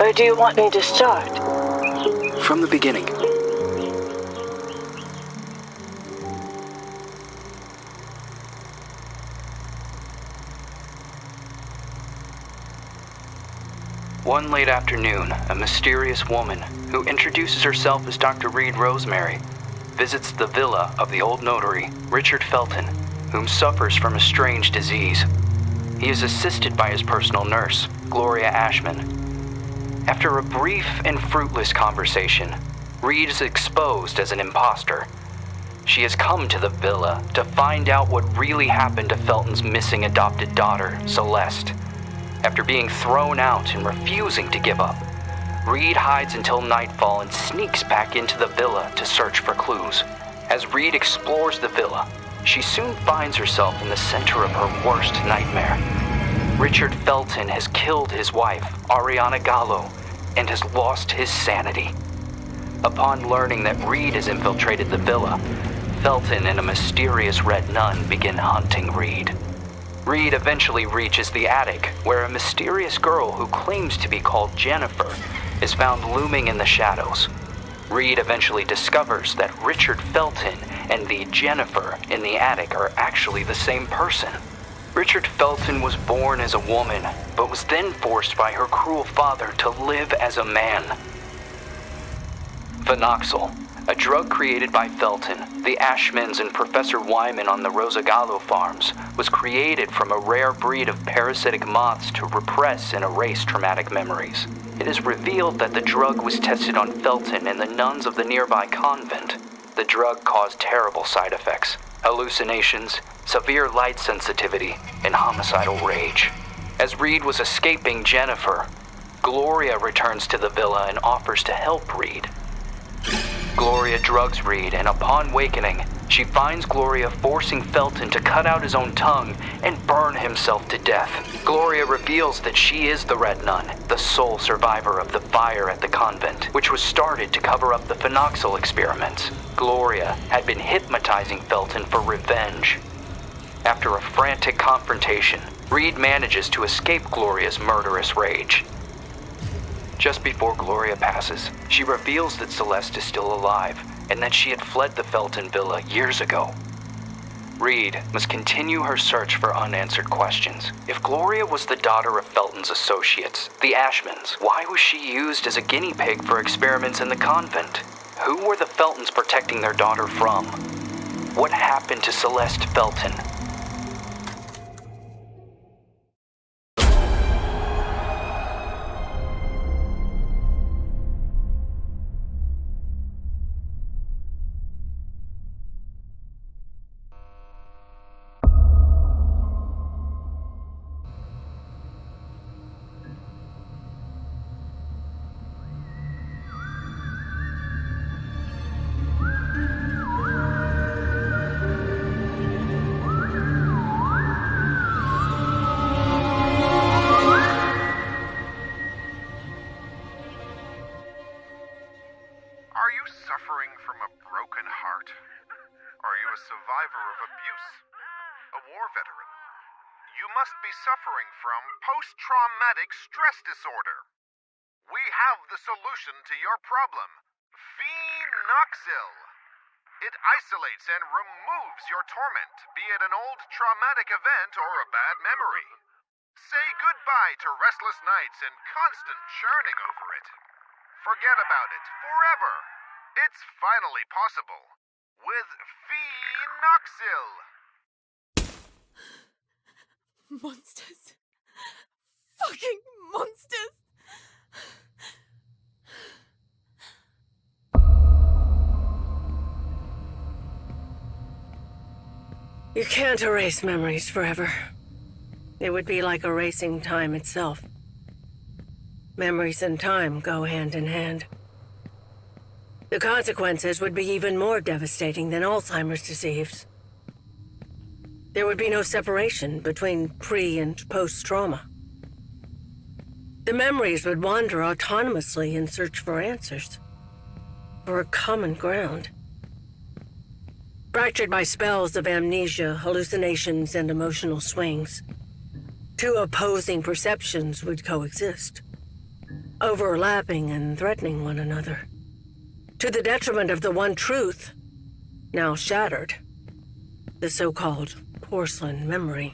Where do you want me to start? From the beginning. One late afternoon, a mysterious woman, who introduces herself as Dr. Reed Rosemary, visits the villa of the old notary, Richard Felton, whom suffers from a strange disease. He is assisted by his personal nurse, Gloria Ashman. After a brief and fruitless conversation, Reed is exposed as an imposter. She has come to the villa to find out what really happened to Felton's missing adopted daughter, Celeste. After being thrown out and refusing to give up, Reed hides until nightfall and sneaks back into the villa to search for clues. As Reed explores the villa, she soon finds herself in the center of her worst nightmare. Richard Felton has killed his wife, Ariana Gallo, and has lost his sanity. Upon learning that Reed has infiltrated the villa, Felton and a mysterious red nun begin hunting Reed. Reed eventually reaches the attic, where a mysterious girl who claims to be called Jennifer is found looming in the shadows. Reed eventually discovers that Richard Felton and the Jennifer in the attic are actually the same person. Richard Felton was born as a woman, but was then forced by her cruel father to live as a man. Phenoxyl, a drug created by Felton, the Ashmans, and Professor Wyman on the Rosagallo farms, was created from a rare breed of parasitic moths to repress and erase traumatic memories. It is revealed that the drug was tested on Felton and the nuns of the nearby convent. The drug caused terrible side effects: hallucinations, severe light sensitivity, and homicidal rage. As Reed was escaping Jennifer, Gloria returns to the villa and offers to help Reed. Gloria drugs Reed, and upon wakening, she finds Gloria forcing Felton to cut out his own tongue and burn himself to death. Gloria reveals that she is the Red Nun, the sole survivor of the fire at the convent, which was started to cover up the phenoxyl experiments. Gloria had been hypnotizing Felton for revenge. After a frantic confrontation, Reed manages to escape Gloria's murderous rage. Just before Gloria passes, she reveals that Celeste is still alive and that she had fled the Felton villa years ago. Reed must continue her search for unanswered questions. If Gloria was the daughter of Felton's associates, the Ashmans, why was she used as a guinea pig for experiments in the convent? Who were the Feltons protecting their daughter from? What happened to Celeste Felton? Suffering from post-traumatic stress disorder. We have the solution to your problem. Phenoxyl. It isolates and removes your torment, be it an old traumatic event or a bad memory. Say goodbye to restless nights and constant churning over it. Forget about it forever. It's finally possible with Phenoxyl. Monsters. Fucking monsters. You can't erase memories forever. It would be like erasing time itself. Memories and time go hand in hand. The consequences would be even more devastating than Alzheimer's disease. There would be no separation between pre- and post-trauma. The memories would wander autonomously in search for answers, for a common ground. Fractured by spells of amnesia, hallucinations, and emotional swings, two opposing perceptions would coexist. overlapping and threatening one another, to the detriment of the one truth, now shattered, the so-called porcelain memory.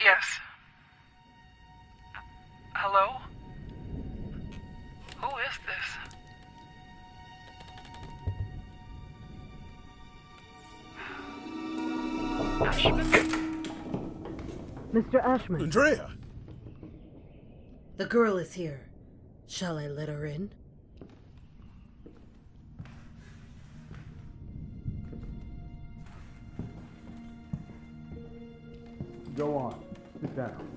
Yes. Hello? Who is this? Ashman? Mr. Ashman. Andrea! The girl is here. Shall I let her in? Go on. Sit down.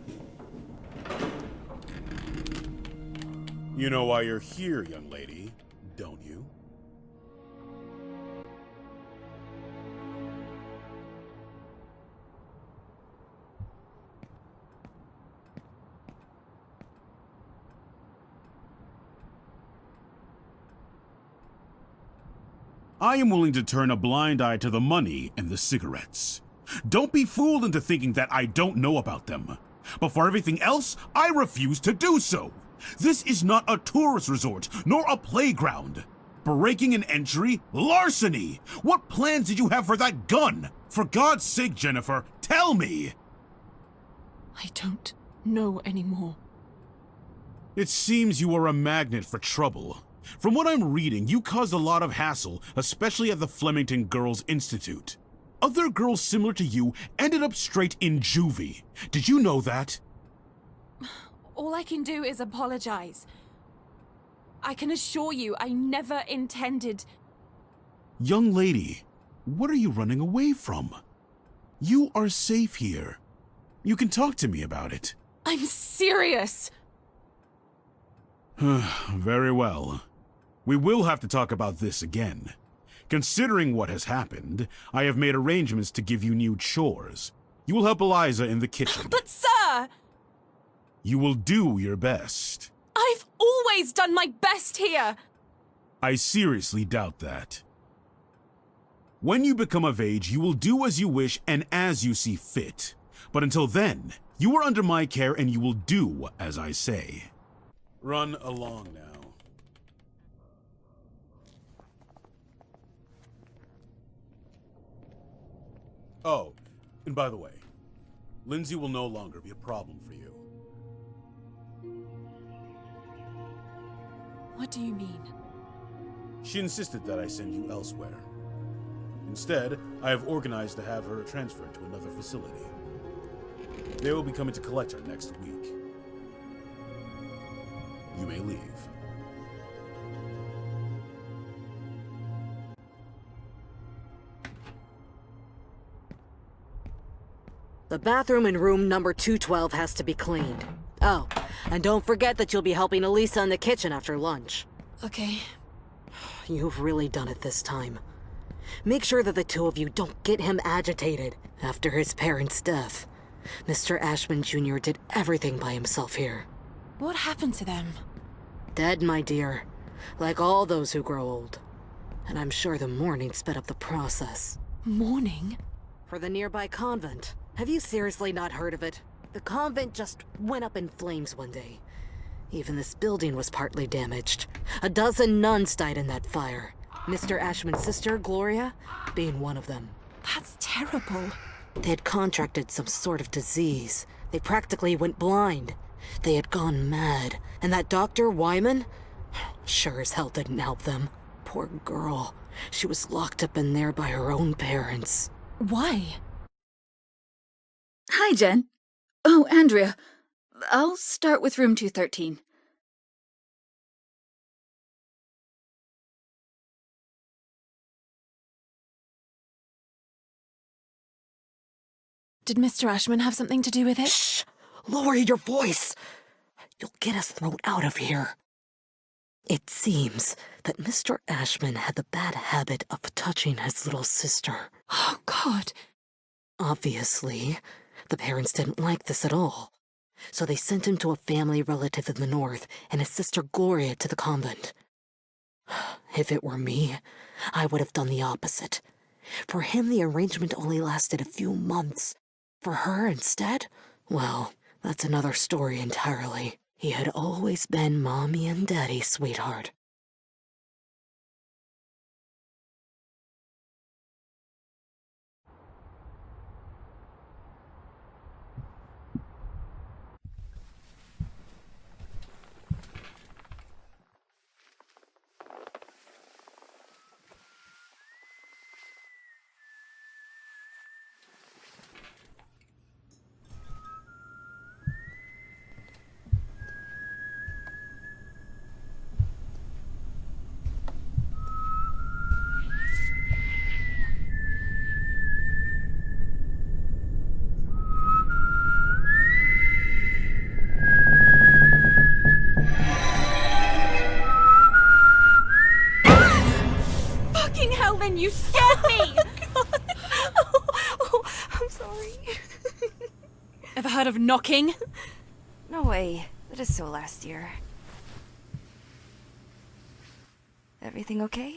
You know why you're here, young lady, don't you? I am willing to turn a blind eye to the money and the cigarettes. Don't be fooled into thinking that I don't know about them. But for everything else, I refuse to do so. This is not a tourist resort, nor a playground. Breaking an entry? Larceny! What plans did you have for that gun? For God's sake, Jennifer, tell me! I don't know anymore. It seems you are a magnet for trouble. From what I'm reading, you caused a lot of hassle, especially at the Flemington Girls Institute. Other girls similar to you ended up straight in juvie. Did you know that? All I can do is apologize. I can assure you I never intended... Young lady, what are you running away from? You are safe here. You can talk to me about it. I'm serious! Very well. We will have to talk about this again. Considering what has happened, I have made arrangements to give you new chores. You will help Eliza in the kitchen. But sir! You will do your best. I've always done my best here! I seriously doubt that. When you become of age, you will do as you wish and as you see fit. But until then, you are under my care and you will do as I say. Run along now. Oh, and by the way, Lindsay will no longer be a problem for you. What do you mean? She insisted that I send you elsewhere. Instead, I have organized to have her transferred to another facility. They will be coming to collect her next week. You may leave. The bathroom in room number 212 has to be cleaned. Oh, and don't forget that you'll be helping Elisa in the kitchen after lunch. Okay. You've really done it this time. Make sure that the two of you don't get him agitated after his parents' death. Mr. Ashman Jr. did everything by himself here. What happened to them? Dead, my dear. Like all those who grow old. And I'm sure the mourning sped up the process. Mourning? For the nearby convent. Have you seriously not heard of it? The convent just went up in flames one day. Even this building was partly damaged. 12 nuns died in that fire. Mr. Ashman's sister, Gloria, being one of them. That's terrible. They had contracted some sort of disease. They practically went blind. They had gone mad. And that Dr. Wyman? Sure as hell didn't help them. Poor girl. She was locked up in there by her own parents. Why? Hi, Jen. Oh, Andrea. I'll start with room 213. Did Mr. Ashman have something to do with it? Shh! Lower your voice! You'll get us thrown out of here. It seems that Mr. Ashman had the bad habit of touching his little sister. Oh, God. Obviously, the parents didn't like this at all. So they sent him to a family relative in the north and his sister Gloria to the convent. If it were me, I would have done the opposite. For him, the arrangement only lasted a few months. For her, instead, well, that's another story entirely. He had always been Mommy and Daddy's sweetheart. Helen, you scared me! I'm sorry. Ever heard of knocking? No way. That is so last year. Everything okay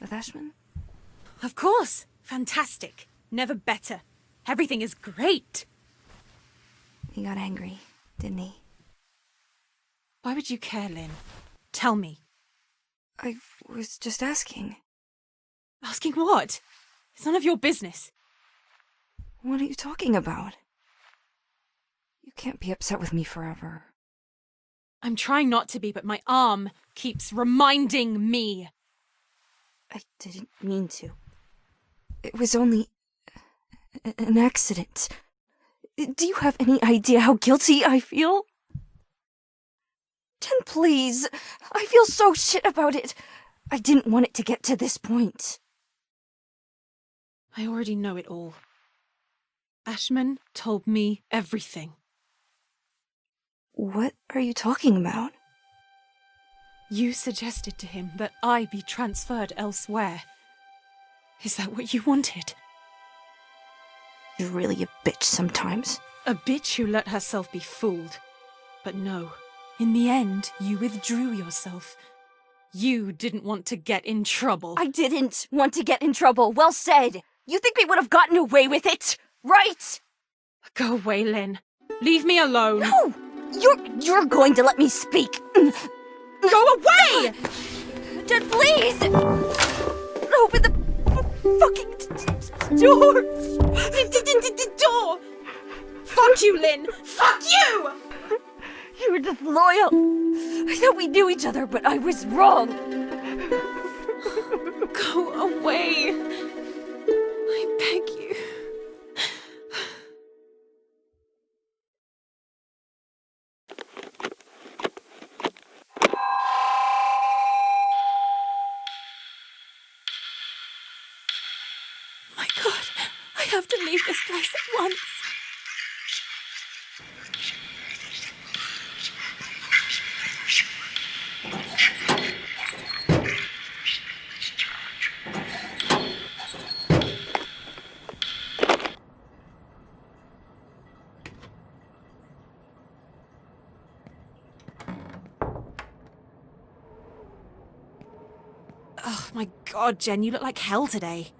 with Ashman? Of course. Fantastic. Never better. Everything is great. He got angry, didn't he? Why would you care, Lynn? Tell me. I was just asking. Asking what? It's none of your business. What are you talking about? You can't be upset with me forever. I'm trying not to be, but my arm keeps reminding me. I didn't mean to. It was only an accident. Do you have any idea how guilty I feel? Jen, please. I feel so shit about it. I didn't want it to get to this point. I already know it all. Ashman told me everything. What are you talking about? You suggested to him that I be transferred elsewhere. Is that what you wanted? You're really a bitch sometimes. A bitch who let herself be fooled. But no, in the end, you withdrew yourself. You didn't want to get in trouble. I didn't want to get in trouble. Well said. You think we would have gotten away with it, right? Go away, Lynn. Leave me alone. No! You're going to let me speak. Go away! Dad, please! Open the fucking door! Door! Fuck you, Lynn! Fuck you! You were disloyal. I thought we knew each other, but I was wrong. Go away. I beg you. My God, I have to leave this place at once. Oh my God, Jen, you look like hell today.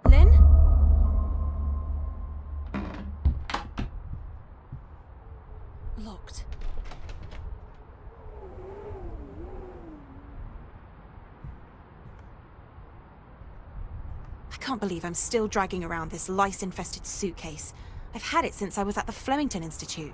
Lynn? Locked. I can't believe I'm still dragging around this lice-infested suitcase. I've had it since I was at the Flemington Institute.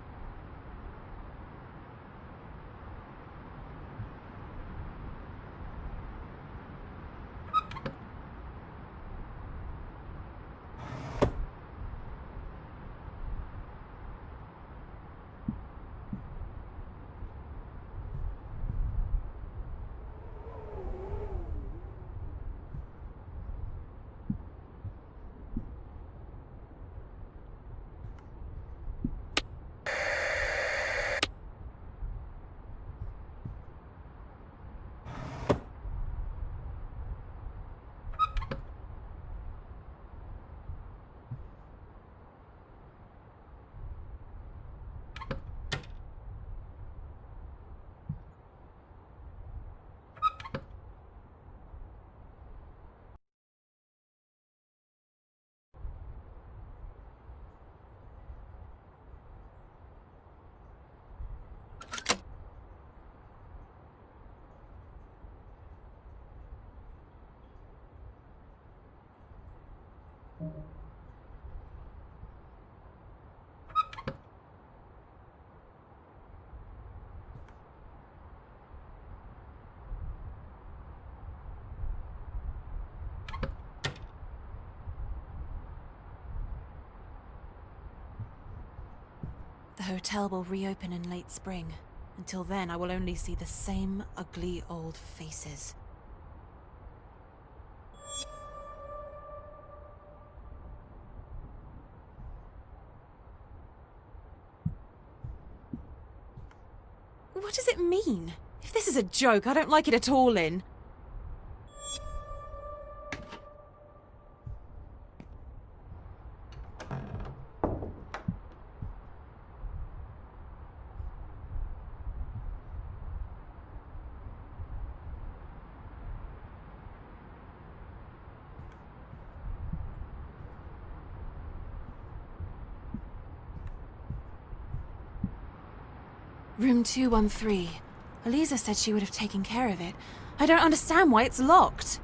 The hotel will reopen in late spring. Until then, I will only see the same ugly old faces. What does it mean? If this is a joke, I don't like it at all, Lynn. Room 213. Eliza said she would have taken care of it. I don't understand why it's locked.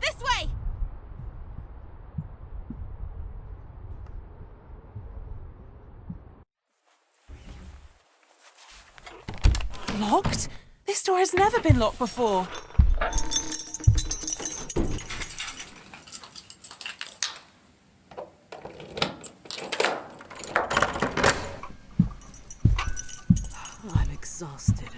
This way! locked? This door has never been locked before. I'm exhausted.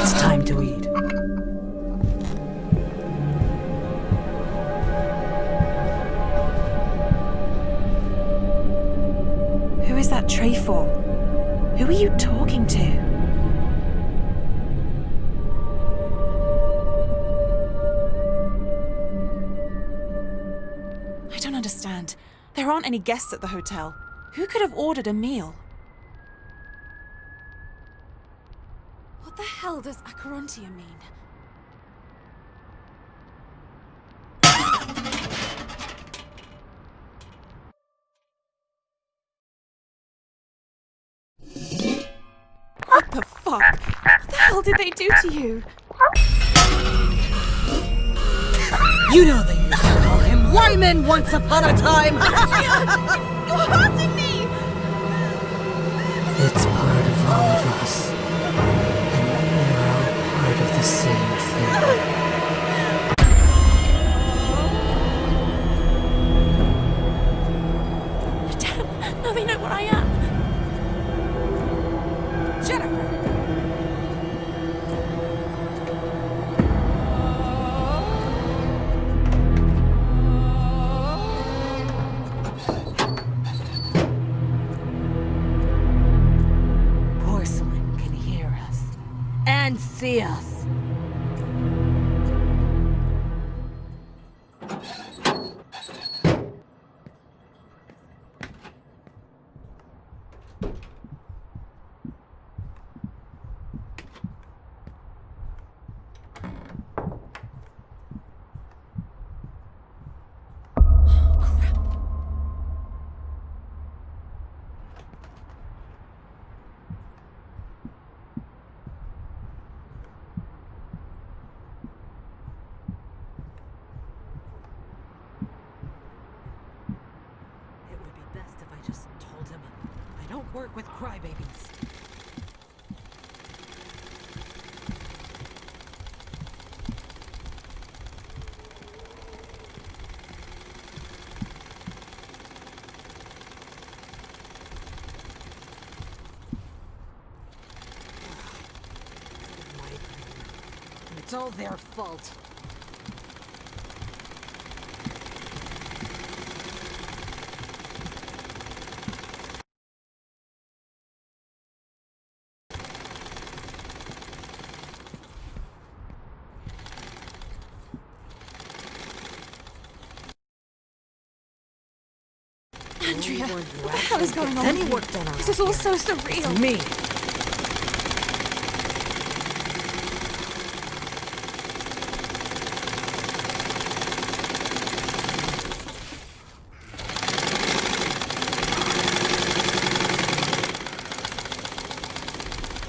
It's time to eat. Who is that tray for? Who are you talking to? I don't understand. There aren't any guests at the hotel. Who could have ordered a meal? What the hell does Acherontia mean? What the fuck? What the hell did they do to you? You know they used to call him Wyman once upon a time! You're hurting me! It's part of all of us. And we are all part of the same thing. Damn, now they know what I am. Jennifer! Porcelain can hear us and see us. It would be best if I just told him I don't work with crybabies. It's all their fault. Andrea, what the hell is going on? Any with work you? done around This is all here. so surreal. Me.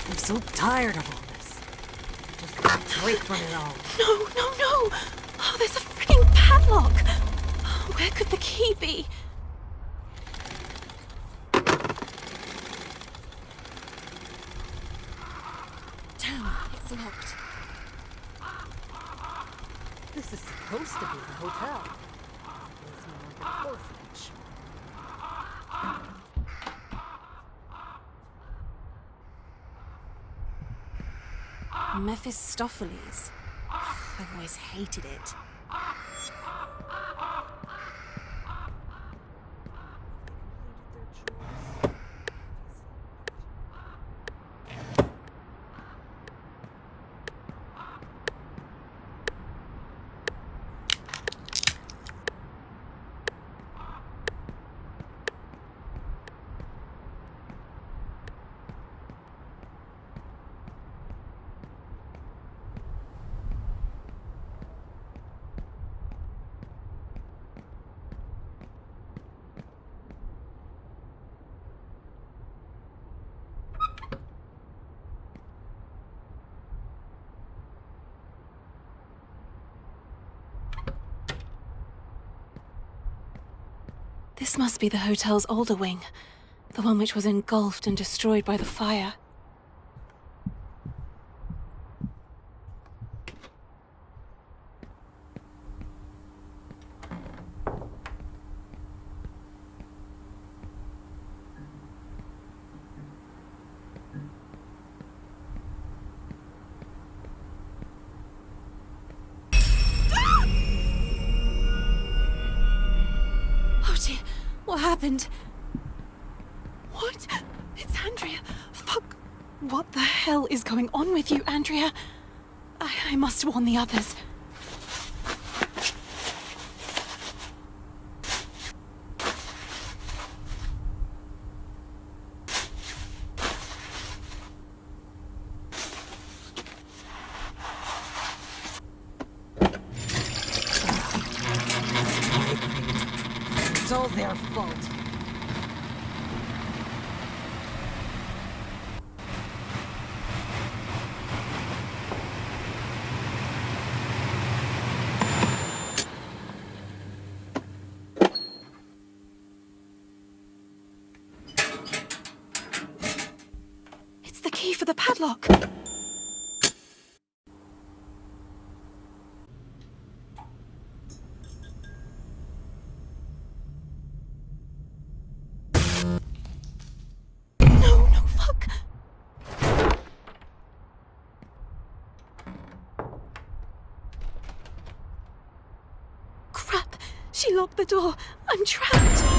I'm so tired of all this. Just want a break from it all. No, no, no! Oh, there's a freaking padlock! Oh, where could the key be? Damn, it's locked. This is supposed to be the hotel. It's more like an orphanage. Mephistopheles. I've always hated it. This must be the hotel's older wing. The one which was engulfed and destroyed by the fire. What happened? What? It's Andrea. Fuck. What the hell is going on with you, Andrea? I must warn the others. It's all their fault. It's the key for the padlock. She locked the door. I'm trapped.